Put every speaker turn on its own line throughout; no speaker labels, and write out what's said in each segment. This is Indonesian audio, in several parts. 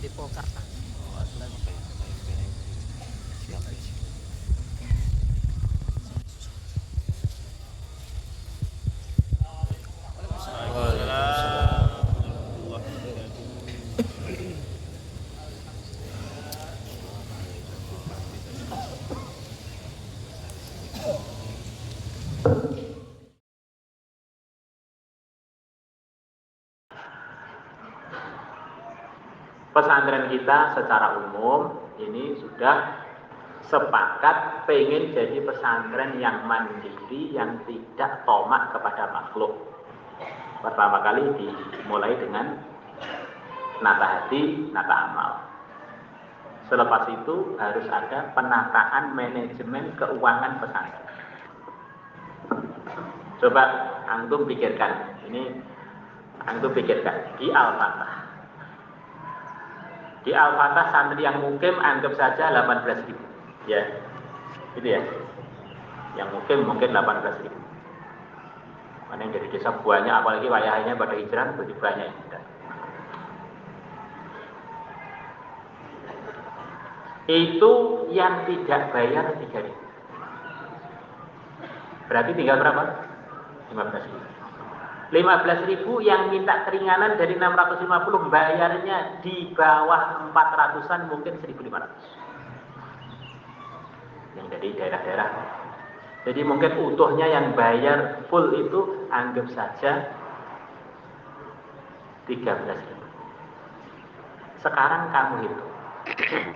di Pokarta.
Pesantren kita secara umum ini sudah sepakat pengen jadi pesantren yang mandiri, yang tidak tomak kepada makhluk. Pertama kali dimulai dengan nata hati, nata amal. Selepas itu harus ada penataan manajemen keuangan pesantren. Coba antum pikirkan, ini antum pikirkan di Al-Fatah. Di Al-Fatah santri yang mukim anggap saja 18.000. Ya, itu ya. Yang mungkin 18.000. Mana yang dari desa banyak, apalagi wayahnya pada hijrah begitu banyak yang tidak. Itu yang tidak bayar 3.000. Berarti tinggal berapa? 15.000. 15.000 yang minta keringanan dari 650 bayarnya di bawah 400-an mungkin 1.500. Yang dari daerah-daerah. Jadi mungkin utuhnya yang bayar full itu anggap saja 13.000. Sekarang kamu hitung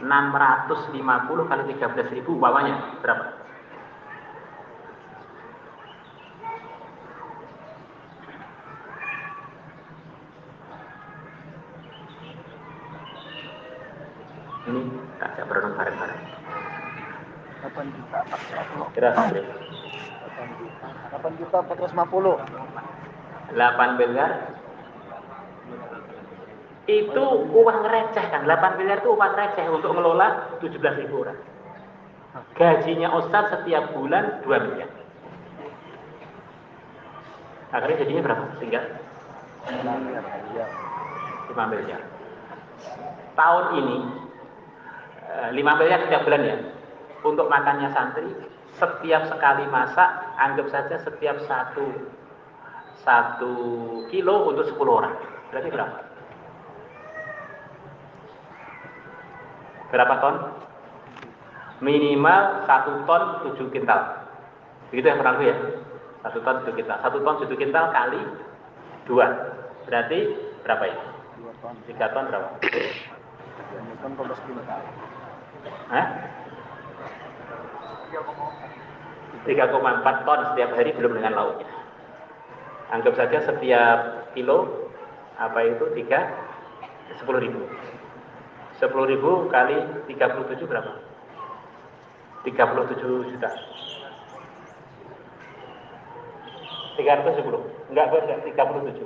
650 kali 13.000 bawahnya berapa? Ini tak berenung bareng-bareng.
8 juta 450.
Kira
8 juta 450.
8 miliar itu uang receh kan. 8 miliar itu uang receh untuk mengelola 17.000 orang. Gajinya Ustadz setiap bulan 2 miliar. Akhirnya jadinya berapa? Tinggal 5 miliar. Tahun ini 5 miliar setiap bulan ya. Untuk makannya santri, setiap sekali masak, anggap saja setiap 1 kilo untuk 10 orang. Berarti berapa? Berapa ton? Minimal 1 ton 7 kintal. Begitu ya kurang lebih ya? 1 ton 7 kintal. 1 ton 7 kintal kali 2. Berarti berapa ya?
2 ton.
3 ton berapa?
2 ton 12 kintal.
Hah? 3,4 ton setiap hari belum dengan lauknya. Anggap saja setiap kilo apa itu 10.000. 10.000 kali 37 berapa? 37 juta. 310. Enggak, 37.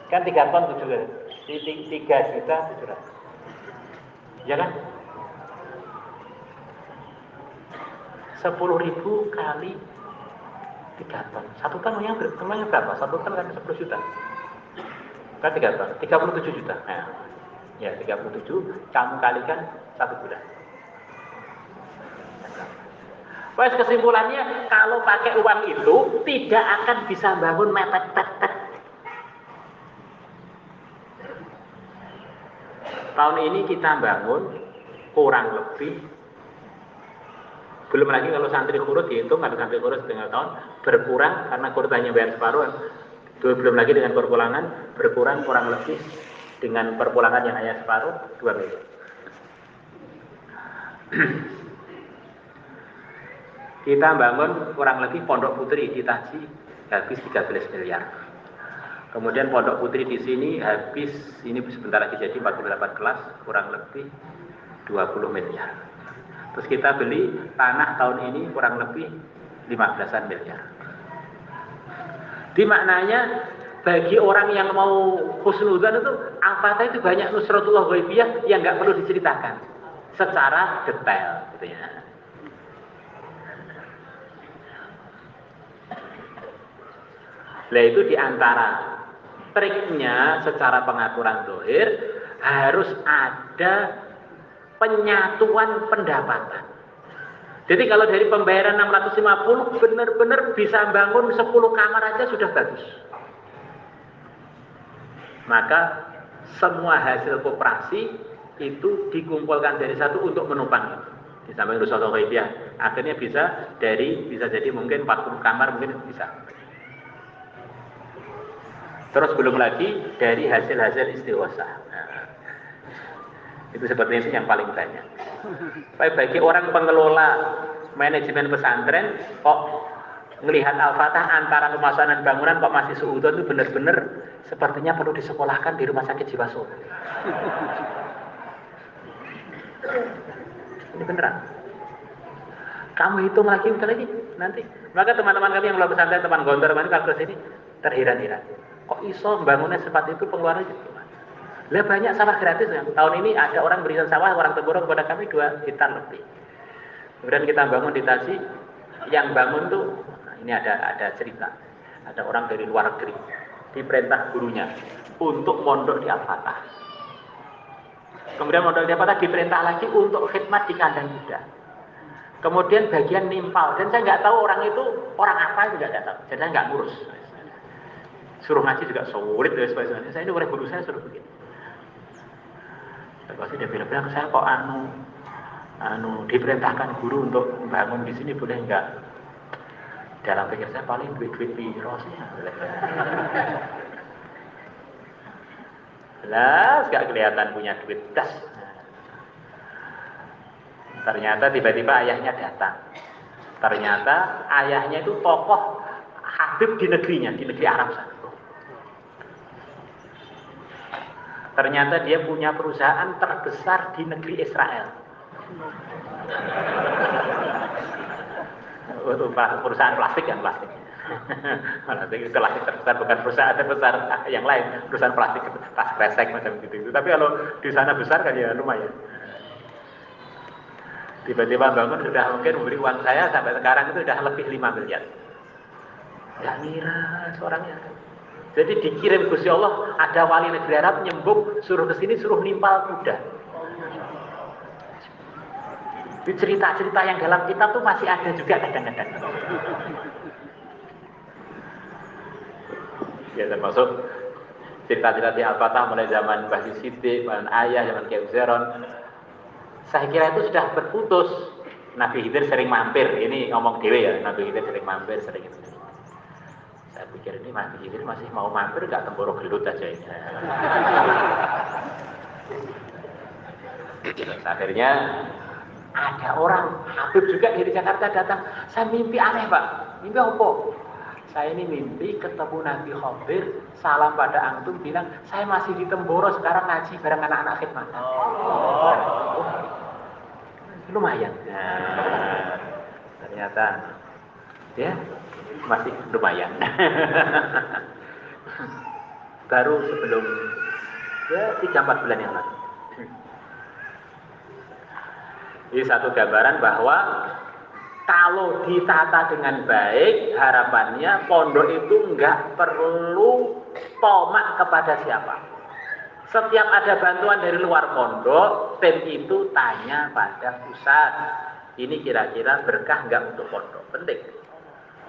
Kan 3 ton 7 kan? 3 juta 700. Ya kan? 10.000 kali 3 ton. 1 ton temannya berapa? 1 ton kan 10 juta. Kan 3 ton, 37 juta. Nah, ya 37 kamu kalikan 1 bulan. Wes kesimpulannya kalau pakai uang itu tidak akan bisa bangun mepet-pet. Tahun ini kita bangun kurang lebih, belum lagi kalau santri kurus dihitung, kalau santri kurus setengah tahun berkurang karena kuotanya bayar separuh, belum lagi dengan perpulangan berkurang kurang lebih dengan perpulangan yang hanya separuh 2 miliar. Kita bangun kurang lebih Pondok Putri di Taji habis 13 miliar. Kemudian Pondok Putri di sini habis, ini sebentar lagi jadi 48 kelas, kurang lebih 20 miliar. Terus kita beli tanah tahun ini kurang lebih 15-an miliar. Di maknanya bagi orang yang mau husnudzan itu Al-Fatah itu banyak nusratullah ghaibiyah yang nggak perlu diceritakan secara detail gitu ya. Nah itu diantara triknya secara pengaturan dohir harus ada penyatuan pendapatan. Jadi kalau dari pembayaran 650 benar-benar bisa bangun 10 kamar aja sudah bagus. Maka semua hasil koperasi itu dikumpulkan dari satu untuk menumpang itu. Di samping Rusakul Ghaibiyah. Akhirnya bisa jadi mungkin 40 kamar mungkin bisa. Terus belum lagi dari hasil-hasil istighosah. Nah, itu seperti itu yang paling banyak. Bagi orang pengelola manajemen pesantren kok melihat Al-Fatah antara pemasangan bangunan kok masih suudon, itu benar-benar sepertinya perlu disekolahkan di rumah sakit Jiwa Solo. Ini beneran. Kamu hitung lagi nanti. Maka teman-teman kami yang melakukan pesantren, teman Gontor kemarin kalau ke sini terheran-heran. Kok iso bangunnya sempat itu pengeluarannya gitu? Lah banyak sawah gratis ya. Tahun ini ada orang berikan sawah orang Temboro kepada kami 2 hektar lebih. Kemudian kita bangun di Tasik, yang bangun tuh ini ada cerita. Ada orang dari luar negeri diperintah gurunya untuk mondok di Al-Fatah. Kemudian mondok di Al-Fatah diperintah lagi untuk khidmat di kandang kuda. Kemudian bagian nimpal, dan saya nggak tahu orang itu orang apa juga nggak tahu. Jadi saya nggak ngurus. Suruh ngaji juga sulit dan sebagainya. Saya ini oleh guru saya suruh begini. Pasti dia bilang saya kok diperintahkan guru untuk membangun di sini boleh enggak? Dalam pikir saya paling duit piro sih. Jelas gak kelihatan punya duit das. Ternyata tiba-tiba ayahnya datang. Ternyata ayahnya itu tokoh habib di negerinya, di negeri Arab sana. Ternyata dia punya perusahaan terbesar di negeri Israel. Perusahaan plastik kan plastik. Plastik terbesar bukan perusahaan terbesar yang lain, perusahaan plastik tas kresek macam gitu. Tapi kalau di sana besar kan ya lumayan. Tiba-tiba bangun sudah mungkin memberi uang saya sampai sekarang itu sudah lebih 5 miliar. Gak ngira seorangnya. Jadi dikirim Gusti Allah, ada wali negeri Arab nyembuk, suruh ke sini, suruh nimpal kuda. Di cerita-cerita yang dalam kitab tuh masih ada juga kadang-kadang. Ya termasuk cerita-cerita di Al-Fatah mulai zaman Mbah Siddiq, zaman Ayah, zaman Kiai Zeron. Saya kira itu sudah berputus. Nabi Khidir sering mampir, ini ngomong dewe ya, Nabi Khidir sering mampir, sering itu. Saya pikir ini Nabi Khidir masih mau mampir, gak Temboro gelut aja ini. Akhirnya ada orang Habib juga dari Jakarta datang. Saya mimpi aneh Pak. Mimpi apa? Saya ini mimpi ketemu Nabi Khidir, salam pada antum, bilang saya masih di Temboro sekarang ngaji bareng anak-anak khidmat. Lumayan. Nah, ternyata ya masih lumayan. Baru sebelum ya 3-4 bulan yang lalu. Ini satu gambaran bahwa kalau ditata dengan baik, harapannya pondok itu enggak perlu tomak kepada siapa. Setiap ada bantuan dari luar pondok, tim itu tanya pada pusat. Ini kira-kira berkah enggak untuk pondok? Penting.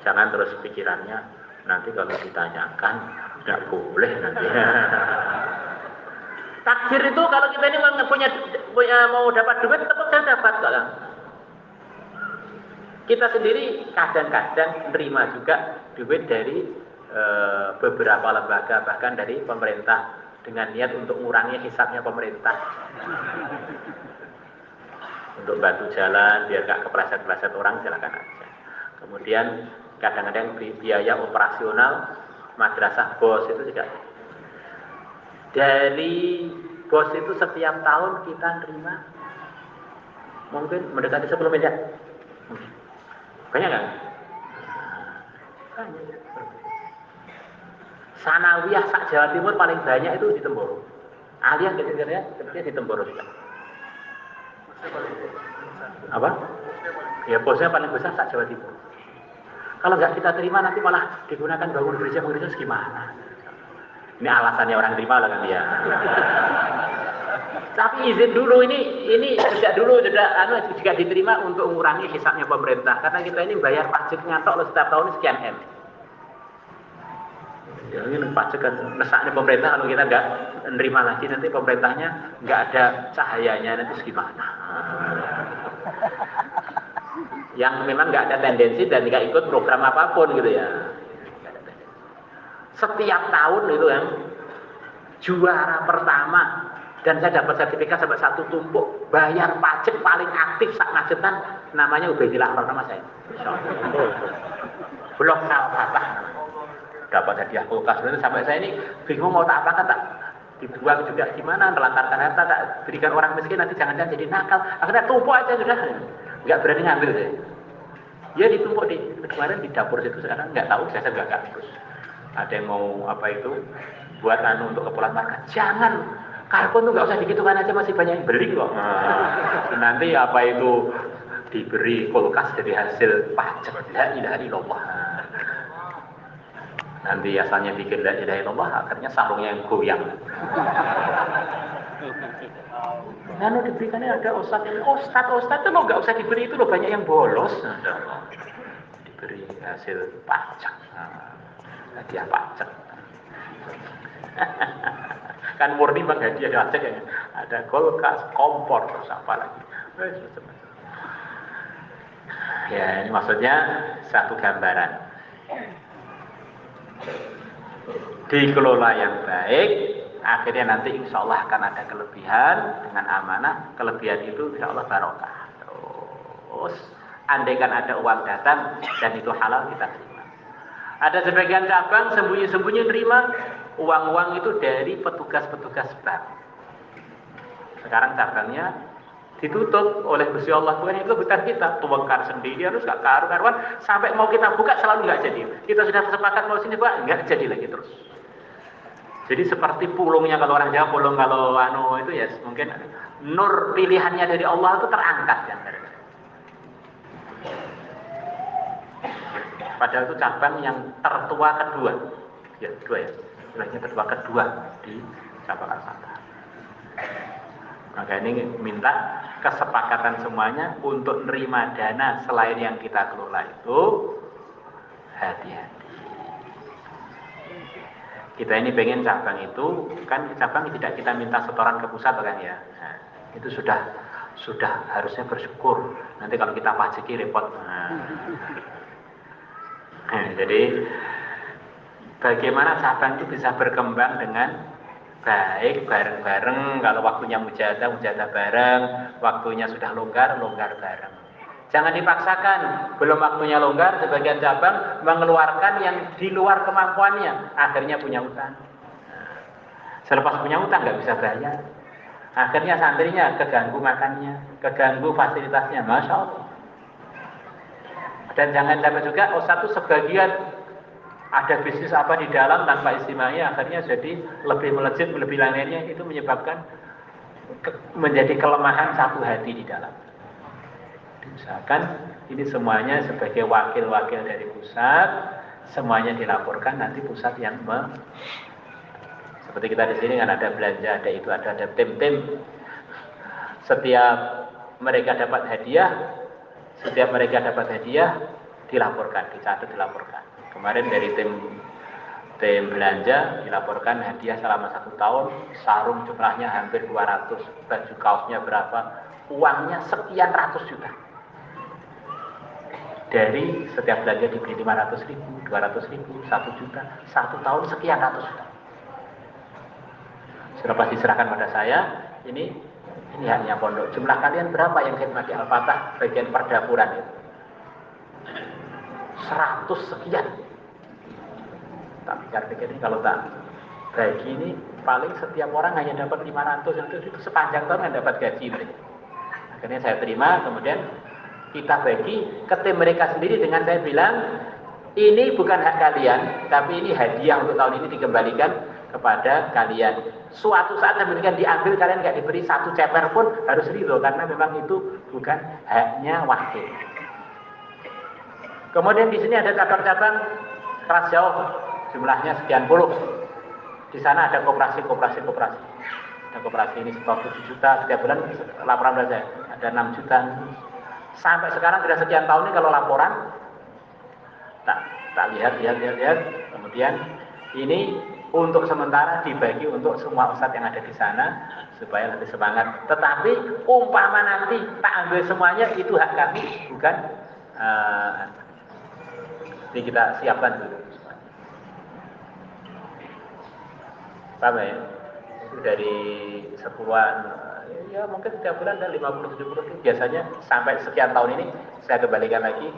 Jangan terus pikirannya, nanti kalau ditanyakan, enggak boleh nanti. Takdir itu kalau kita ini punya mau dapat duit, tetap saya dapat kalau. Kita sendiri kadang-kadang menerima juga duit dari beberapa lembaga, bahkan dari pemerintah dengan niat untuk mengurangi hisapnya pemerintah. Untuk bantu jalan, biar gak kepleset-pleset orang, silakan aja. Kemudian kadang-kadang biaya operasional madrasah bos itu juga. Dari bos itu setiap tahun kita terima mungkin mendekati 10 miliar. Banyak kan? Banyak. Sanawiyah sak Jawa Timur paling banyak itu di Temboro. Aliyah kecil-kecilnya sepertinya di Temboro juga. Apa? Ya bosnya paling besar sak Jawa Timur. Kalau nggak kita terima nanti malah digunakan bangun gereja gimana? Ini alasannya orang terima lah kan ya. Tapi izin dulu ini sejak dulu juga diterima untuk mengurangi hisapnya pemerintah karena kita ini bayar pajaknya tok loh setiap tahun sekian M. Ya ini pajak kan nesaknya pemerintah kalau kita nggak menerima lagi nanti pemerintahnya nggak ada cahayanya nanti gimana? Yang memang nggak ada tendensi dan nggak ikut program apapun gitu ya. Setiap tahun itu kan juara pertama. Dan saya dapat sertifikat sampai satu tumpuk bayar pajak paling aktif saat macetan namanya Ubaidillah nama saya. Blok Kalpatah. Dapat hadiah kulkas sampai saya ini bingung mau tak apakan tak dibuang juga gimana melantarkan harta tak berikan orang miskin nanti jangan-jangan jadi nakal. Akhirnya tumpuk aja sudah nggak berani ngambil saya. Ya ditumpuk di kemarin di dapur situ sekarang nggak tahu saya nggak terus. Ada yang mau apa itu buat untuk keperluan makan jangan. Karbon tuh nggak usah digitukan aja masih banyak yang beli kok. Nanti apa itu diberi kulkas dari hasil pajak la ilaha illallah. Nanti asalnya bikin la ilaha illallah akhirnya sarungnya yang goyang. Lalu diberikannya ada ustad itu lo nggak usah diberi itu lo banyak yang bolos. Diberi hasil pajak, hadiah pajak. Kan murni bang hadiah aja ya. Ada kulkas, kompor, terus apa lagi. Ya ini maksudnya satu gambaran. Dikelola yang baik, akhirnya nanti insya Allah akan ada kelebihan dengan amanah. Kelebihan itu insya Allah barokah. Terus andaikan ada uang datang dan itu halal kita terima. Ada sebagian cabang sembunyi-sembunyi terima uang-uang itu dari petugas-petugas bank. Sekarang cabangnya ditutup oleh Gusti Allah. Bukan itu bukan kita, tuangkan sendiri harus gak karuan sampai mau kita buka selalu nggak jadi. Kita sudah sepakat mau sini Pak, nggak jadi lagi terus. Jadi seperti pulungnya kalau orang Jawa, pulung kalau itu ya mungkin nur pilihannya dari Allah itu terangkat kan. Padahal itu cabang yang tertua kedua. Ya, kedua ya. Wilayahnya tertua kedua di cabang Al-Fatah. Maka ini minta kesepakatan semuanya untuk menerima dana selain yang kita kelola itu hati-hati. Kita ini pengen cabang itu kan cabang tidak kita minta setoran ke pusat kan ya. Nah, itu sudah harusnya bersyukur. Nanti kalau kita pajaki repot. Jadi bagaimana cabang itu bisa berkembang dengan baik bareng-bareng. Kalau waktunya mujahadah bareng, waktunya sudah longgar bareng. Jangan dipaksakan, belum waktunya longgar sebagian cabang mengeluarkan yang di luar kemampuannya, akhirnya punya utang. Selepas punya utang nggak bisa bayar, akhirnya santrinya keganggu makannya, keganggu fasilitasnya, masya Allah. Dan jangan dapat juga satu sebagian ada bisnis apa di dalam tanpa istimanya, akhirnya jadi lebih melejit, lebih lainnya, itu menyebabkan menjadi kelemahan satu hati di dalam. Misalkan ini semuanya sebagai wakil-wakil dari pusat, semuanya dilaporkan, nanti pusat yang seperti kita di sini kan ada belanja, ada itu, ada tim-tim. Setiap mereka dapat hadiah, dilaporkan, dicatat, dilaporkan. Kemarin dari tim belanja dilaporkan hadiah selama 1 tahun, sarung jumlahnya hampir 200, baju kaosnya berapa, uangnya sekian ratus juta. Dari setiap belanja diberi 500.000, 200.000, 1 juta, 1 tahun sekian ratus juta. Selepas diserahkan pada saya, ini haknya pondok. Jumlah kalian berapa yang khidmat di Al-Fatah bagian perdapuran itu? 100 sekian. Tak pikir-pikir ini kalau tak bagi ini paling setiap orang hanya dapat 500, itu sepanjang tahun yang dapat gaji mereka. Akhirnya saya terima, kemudian kita bagi ke tim mereka sendiri dengan saya bilang, ini bukan hak kalian, tapi ini hadiah untuk tahun ini dikembalikan kepada kalian. Suatu saat demikian diambil, kalian nggak diberi 1 ceper pun harus ridho, karena memang itu bukan haknya wakil. Kemudian di sini ada cabang-cabang keras jauh, jumlahnya sekian puluh. Di sana ada koperasi. Ada koperasi ini setor 7 juta, setiap bulan laporan saja ada 6 juta. Sampai sekarang sudah sekian tahun ini kalau laporan tak lihat. Kemudian ini untuk sementara dibagi untuk semua ustadz yang ada di sana supaya lebih semangat. Tetapi umpama nanti tak ambil semuanya, itu hak kami, bukan. Jadi kita siapkan dulu. Paham ya? Itu dari 10-an, ya mungkin setiap bulan ada 50-70 biasanya. Sampai sekian tahun ini saya kembalikan lagi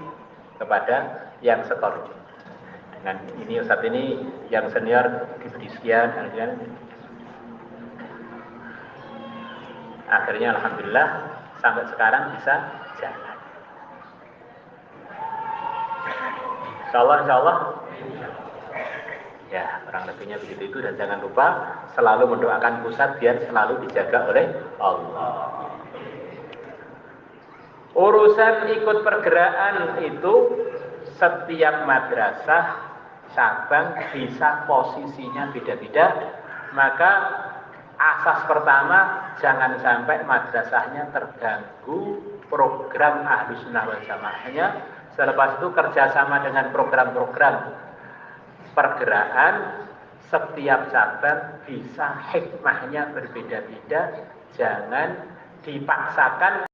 kepada yang setor. Dengan ini Ustadz ini yang senior diberi sekian. Akhirnya alhamdulillah sampai sekarang bisa jalan. Insya Allah. Ya, kurang lebihnya begitu itu. Dan jangan lupa selalu mendoakan pusat biar selalu dijaga oleh Allah. Urusan ikut pergerakan itu setiap madrasah cabang bisa posisinya beda-beda. Maka asas pertama, jangan sampai madrasahnya terganggu program Ahlus Sunnah wal Jamaahnya. Selepas itu kerjasama dengan program-program pergerakan, setiap cabang bisa hikmahnya berbeda-beda. Jangan dipaksakan